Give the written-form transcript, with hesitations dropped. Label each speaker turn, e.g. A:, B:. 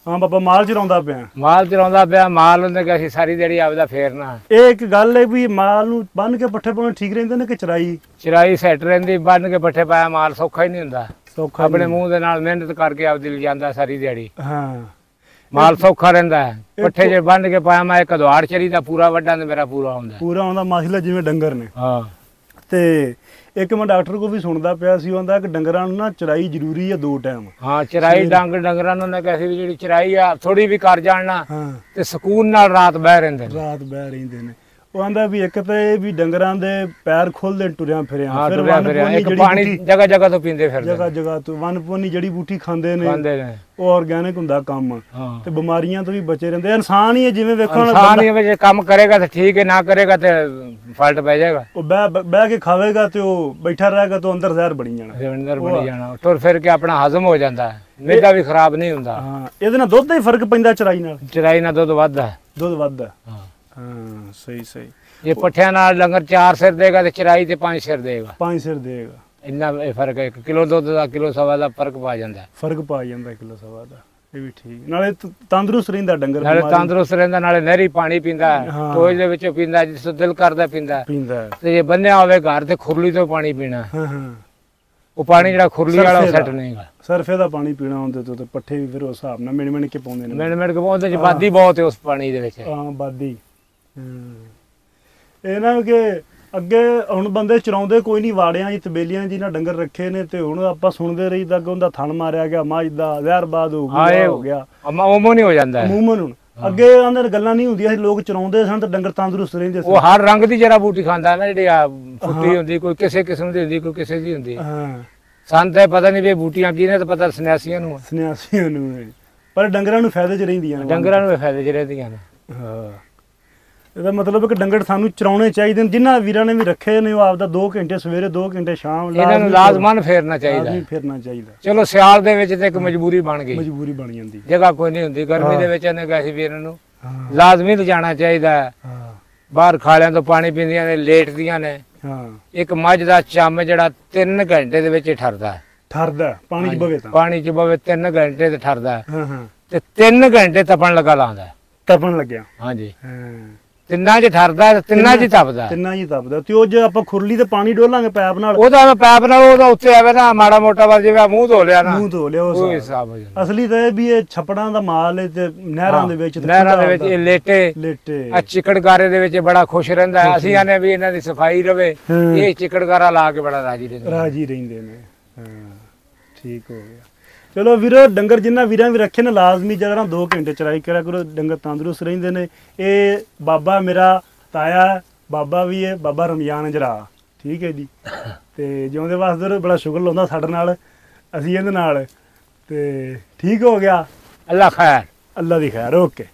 A: ਹਾਂ ਬਾਬਾ ਮਾਲ ਚਰਾਉਂਦਾ ਪਿਆ
B: ਮਾਲ ਉਹਨੇ ਕਿ ਅਸੀਂ ਸਾਰੀ ਦਿਹਾੜੀ ਆਪਦਾ ਫੇਰਨਾ।
A: ਇਹ ਇੱਕ ਗੱਲ ਹੈ ਵੀ ਮਾਲ ਨੂੰ ਬੰਨ ਕੇ ਪੱਠੇ ਪਾਉਣੇ ਠੀਕ ਰਹਿੰਦੇ ਨੇ ਕਿ
B: ਚਰਾਈ ਸੈੱਟ ਰਹਿੰਦੀ, ਬੰਨ ਕੇ ਪੱਠੇ ਪਾਇਆ ਮਾਲ ਸੌਖਾ ਹੀ ਨਹੀਂ ਹੁੰਦਾ।
A: ਸੌਖਾ
B: ਆਪਣੇ ਮੂੰਹ ਦੇ ਨਾਲ ਮਿਹਨਤ ਕਰਕੇ ਆਪਦੀ ਲਿਜਾਂਦਾ ਸਾਰੀ ਦਿਹਾੜੀ।
A: ਹਾਂ
B: ਮਾਲ ਸੌਖਾ ਰਹਿੰਦਾ ਹੈ। ਪੱਠੇ ਜੇ ਬੰਨ ਕੇ ਪਾਇਆ ਮੈਂ ਇੱਕ ਦੁਆੜ ਚਰੀ ਦਾ ਪੂਰਾ ਵੱਡਾ ਤੇ ਮੇਰਾ ਪੂਰਾ ਆਉਂਦਾ
A: ਮਾਸ਼ਾਅੱਲਾ ਜਿਵੇਂ ਡੰਗਰ ਨੇ।
B: ਹਾਂ
A: ਤੇ ਇੱਕ ਮੈਂ ਡਾਕਟਰ ਕੋ ਵੀ ਸੁਣਦਾ ਪਿਆ ਸੀ, ਉਹਦਾ ਕਿ ਡੰਗਰਾਂ ਨੂੰ ਨਾ ਚਰਾਈ ਜ਼ਰੂਰੀ ਆ 2 ਟਾਈਮ।
B: ਹਾਂ ਚਰਾਈ ਡੰਗਰਾਂ ਨੂੰ ਨੇ ਕਿਹਾ ਸੀ ਵੀ ਜਿਹੜੀ ਚਰਾਈ ਆ ਥੋੜੀ ਵੀ ਕਰ ਜਾਣਾ ਤੇ ਸਕੂਨ ਨਾਲ ਰਾਤ ਬਹਿ ਰਹਿੰਦੇ ਨੇ। ਉਹ ਆਂਦਾ ਵੀ ਇੱਕ ਤੇ ਵੀ ਡੰਗਰਾਂ ਦੇ ਪੈਰ ਖੁੱਲਦੇ ਟੁਰਿਆ ਫਿਰਿਆ, ਫਿਰ ਪਾਣੀ ਜਗ੍ਹਾ ਜਗ੍ਹਾ ਤੋਂ ਪੀਂਦੇ ਫਿਰਦੇ,
A: ਜਗ੍ਹਾ ਤੋਂ ਵਨਪੋਨੀ ਜੜੀ ਬੂਟੀ ਖਾਂਦੇ ਨੇ। ਉਹ ਆਰਗੈਨਿਕ ਹੁੰਦਾ ਕੰਮ ਤੇ ਬਿਮਾਰੀਆਂ ਤੋਂ ਵੀ ਬਚੇ ਰਹਿੰਦੇ। ਇਨਸਾਨ ਹੀ ਹੈ ਜਿਵੇਂ ਵੇਖੋ
B: ਇਨਸਾਨ ਹੀ ਜੇ ਕੰਮ ਕਰੇਗਾ ਤੇ ਠੀਕ ਹੈ, ਨਾ ਕਰੇਗਾ ਤੇ ਫਾਲਟ ਪੈ ਜਾਏਗਾ।
A: ਉਹ ਬਹਿ ਕੇ ਖਾਵੇਗਾ ਤੇ ਉਹ ਬੈਠਾ ਰਹੇਗਾ ਤੇ ਅੰਦਰ ਜ਼ਹਿਰ ਬਣੀ ਜਾਣਾ,
B: ਤੁਰ ਫਿਰ ਕੇ ਆਪਣਾ ਹਜ਼ਮ ਹੋ ਜਾਂਦਾ ਹੈ, ਮਿਹਦਾ ਵੀ ਖਰਾਬ ਨਹੀਂ ਹੁੰਦਾ।
A: ਹਾਂ ਇਹਦੇ ਨਾਲ ਦੁੱਧ ਦਾ ਹੀ ਫਰਕ ਪੈਂਦਾ। ਚਰਾਈ ਨਾਲ
B: ਦੁੱਧ ਵੱਧਦਾ।
A: ਹਾਂ ਸਹੀ
B: ਜੇ ਪੱਠਿਆਂ ਨਾਲ ਡੰਗਰ 4 ਸਿਰ ਦੇਗਾ ਤੇ ਚਰਾਈ ਤੇ 5 ਸਿਰ ਦੇਗਾ। ਇੰਨਾ ਫਰਕ ਹੈ। 1 ਕਿਲੋ ਦੁੱਧ ਦਾ ਕਿਲੋ ਸਵਾ ਦਾ ਫਰਕ ਪਾ ਜਾਂਦਾ ਕਿਲੋ ਸਵਾ ਦਾ। ਇਹ ਵੀ ਠੀਕ, ਨਾਲੇ ਤੰਦਰੁਸਤ ਰਹਿੰਦਾ ਡੰਗਰ, ਨਾਲੇ ਨਹਿਰੀ ਪਾਣੀ ਪੀਂਦਾ, ਟੋਏ ਦੇ ਵਿੱਚੋਂ ਪੀਂਦਾ, ਜਿਸ ਦਿਲ ਕਰਦਾ ਪੀਂਦਾ। ਤੇ ਜੇ ਬੰਨਿਆ ਹੋਵੇ ਘਰ ਤੇ ਖੁਰਲੀ ਤੋਂ ਪਾਣੀ ਪੀਣਾ। ਉਹ ਪਾਣੀ ਜਿਹੜਾ ਖੁਰਲੀ ਵਾਲਾ ਸੈੱਟ ਨਹੀਂਗਾ।
A: ਸਰਫੇ ਦਾ ਪਾਣੀ ਪੀਣਾ ਹੁੰਦੇ ਤੋਂ ਤੇ ਪੱਠੇ ਵੀ ਫਿਰ ਉਸ ਹਿਸਾਬ ਨਾਲ ਮਿਣ ਕੇ ਪਾਉਂਦੇ ਨੇ।
B: ਮਿਣ ਕੇ ਪਾਉਂਦੇ, ਬਾਦੀ ਬਹੁਤ ਹੈ ਉਸ ਪਾਣੀ ਦੇ ਵਿੱਚ।
A: ਹਾਂ ਬਾਦੀ। ਇਹ ਨਾ ਕਿ ਅੱਗੇ ਹੁਣ ਬੰਦੇ ਚਰਾਉਂਦੇ ਕੋਈ ਨਹੀਂ, ਵਾੜਿਆਂ ਚ ਤਬੇਲੀਆਂ ਜਿਹਨਾਂ ਡੰਗਰ ਰੱਖੇ ਨੇ, ਤੇ ਹੁਣ ਆਪਾਂ ਸੁਣਦੇ ਰਹੀ ਤਾਂ ਉਹਦਾ ਥਣ ਮਾਰਿਆ ਗਿਆ, ਮੱਝ ਦਾ ਜ਼ਹਿਰਬਾਦ ਹੋ ਗਿਆ,
B: ਅਮੂਮਨ ਹੀ ਹੋ ਜਾਂਦਾ।
A: ਹੁਣ ਅੱਗੇ ਅੰਦਰ ਗੱਲਾਂ ਨਹੀਂ ਹੁੰਦੀਆਂ ਸੀ, ਲੋਕ ਚਰਾਉਂਦੇ ਸਨ ਤੇ ਡੰਗਰ ਤੰਦਰੁਸਤ ਰਹਿੰਦੇ ਸੀ।
B: ਉਹ ਹਰ ਰੰਗ ਦੀ ਜਰਾ ਬੂਟੀ ਖਾਂਦਾ ਨਾ, ਜਿਹੜੀ ਆ ਫੁੱਟੀ ਹੁੰਦੀ, ਕੋਈ ਕਿਸੇ ਕਿਸਮ ਦੀ ਹੁੰਦੀ, ਕੋਈ ਕਿਸੇ ਦੀ ਹੁੰਦੀ। ਸਾਨੂੰ ਤਾਂ ਪਤਾ ਨਹੀਂ ਵੀ ਬੂਟੀਆਂ ਕੀ ਨੇ, ਤਾਂ ਪਤਾ ਸੰਨਿਆਸੀਆਂ ਨੂੰ।
A: ਪਰ ਡੰਗਰਾਂ ਨੂੰ ਫਾਇਦੇ ਚ ਰਹਿੰਦੀਆਂ
B: ਨੇ।
A: ਹਾਂ ਇਹਦਾ ਮਤਲਬ ਕਿ ਡੰਗਰ ਸਾਨੂੰ ਚਰਾਉਣੇ ਚਾਹੀਦੇ ਨੇ। ਜਿਨ੍ਹਾਂ ਵੀਰਾਂ ਨੇ ਵੀ ਰੱਖੇ ਨੇ ਉਹ ਆਪਦਾ 2 ਘੰਟੇ ਸਵੇਰੇ 2 ਘੰਟੇ ਸ਼ਾਮ
B: ਇਹਨਾਂ ਨੂੰ ਲਾਜ਼ਮਨ ਫੇਰਨਾ ਚਾਹੀਦਾ। ਚਲੋ ਸਿਆਲ ਦੇ ਵਿੱਚ ਤੇ ਇੱਕ ਮਜਬੂਰੀ ਬਣ
A: ਜਾਂਦੀ,
B: ਜਗ੍ਹਾ ਕੋਈ ਨਹੀਂ ਹੁੰਦੀ। ਗਰਮੀ ਦੇ ਵਿੱਚ ਇਹਨੇ ਕਹੇ ਵੀ ਇਹਨਾਂ ਨੂੰ ਲਾਜ਼ਮੀ ਲਿਜਾਣਾ ਚਾਹੀਦਾ। ਬਾਹਰ ਖਾਲਿਆਂ ਤੋਂ ਪਾਣੀ ਪੀਂਦੀਆਂ ਨੇ, ਲੇਟਦੀਆਂ ਨੇ। ਇੱਕ ਮੱਝ ਦਾ ਚੰਮ ਜਿਹੜਾ 3 ਘੰਟੇ ਦੇ ਵਿੱਚ ਠਰਦਾ ਪਾਣੀ ਚ ਬਵੇ 3 ਘੰਟੇ ਤੇ ਠਰਦਾ, ਤੇ 3 ਘੰਟੇ ਤਪਣ ਲਾਉਂਦਾ। ਹਾਂਜੀ ਤਿੰਨਾਂ ਚ ਠਰਦਾ, ਤਿੰਨਾਂ ਚ ਤਪਦਾ
A: ਤੇ ਉਹ ਜੇ ਆਪਾਂ ਖੁਰਲੀ ਤੇ ਪਾਣੀ ਡੋਲਾਂਗੇ ਪੈਪ ਨਾਲ,
B: ਉਹਦਾ ਉੱਤੇ ਆਵੇ ਨਾ ਮਾੜਾ ਮੋਟਾ ਵਾਰ ਜਿਵੇਂ ਮੂੰਹ ਧੋ ਲਿਆ
A: ਉਹ ਹਿਸਾਬ ਹੋ ਜਾਂਦਾ। ਅਸਲੀ ਤਾਂ ਇਹ ਵੀ ਇਹ ਛੱਪੜਾਂ ਦਾ ਮਾਲ ਹੈ ਤੇ ਨਹਿਰਾਂ ਦੇ ਵਿੱਚ
B: ਇਹ ਲੇਟੇ ਆ ਚਿਕੜਗਾਰੇ ਦੇ ਵਿੱਚ ਬੜਾ ਖੁਸ਼ ਰਹਿੰਦਾ ਹੈ। ਅਸੀਂ ਆਨੇ ਵੀ ਇਹਨਾਂ ਦੀ ਸਫਾਈ ਰਵੇ, ਇਹ ਚਿਕੜਗਾਰਾ ਲਾ ਕੇ ਬੜਾ ਰਾਜੀ
A: ਰਹਿੰਦੇ ਨੇ। ਠੀਕ ਹੋ ਗਿਆ। ਚਲੋ ਵੀਰੋ, ਡੰਗਰ ਜਿੰਨਾ ਵੀਰਾਂ ਵੀ ਰੱਖੇ ਨੇ ਲਾਜ਼ਮੀ ਜਗ੍ਹਾ 2 ਘੰਟੇ ਚਰਾਈ ਕਰਿਆ ਕਰੋ, ਡੰਗਰ ਤੰਦਰੁਸਤ ਰਹਿੰਦੇ ਨੇ। ਇਹ ਬਾਬਾ ਮੇਰਾ ਤਾਇਆ ਬਾਬਾ ਵੀ ਹੈ, ਬਾਬਾ ਰਮਜ਼ਾਨ ਜਰਾ, ਠੀਕ ਹੈ ਜੀ। ਤੇ ਜਿਉਂਦੇ ਵਾਸਤੇ ਬੜਾ ਸ਼ੁਕਰ ਲਾਉਂਦਾ ਸਾਡੇ ਨਾਲ, ਅਸੀਂ ਇਹਦੇ ਨਾਲ। ਤੇ ਠੀਕ ਹੋ ਗਿਆ।
B: ਅੱਲਾ ਦੀ ਖੈਰ।
A: ਓਕੇ।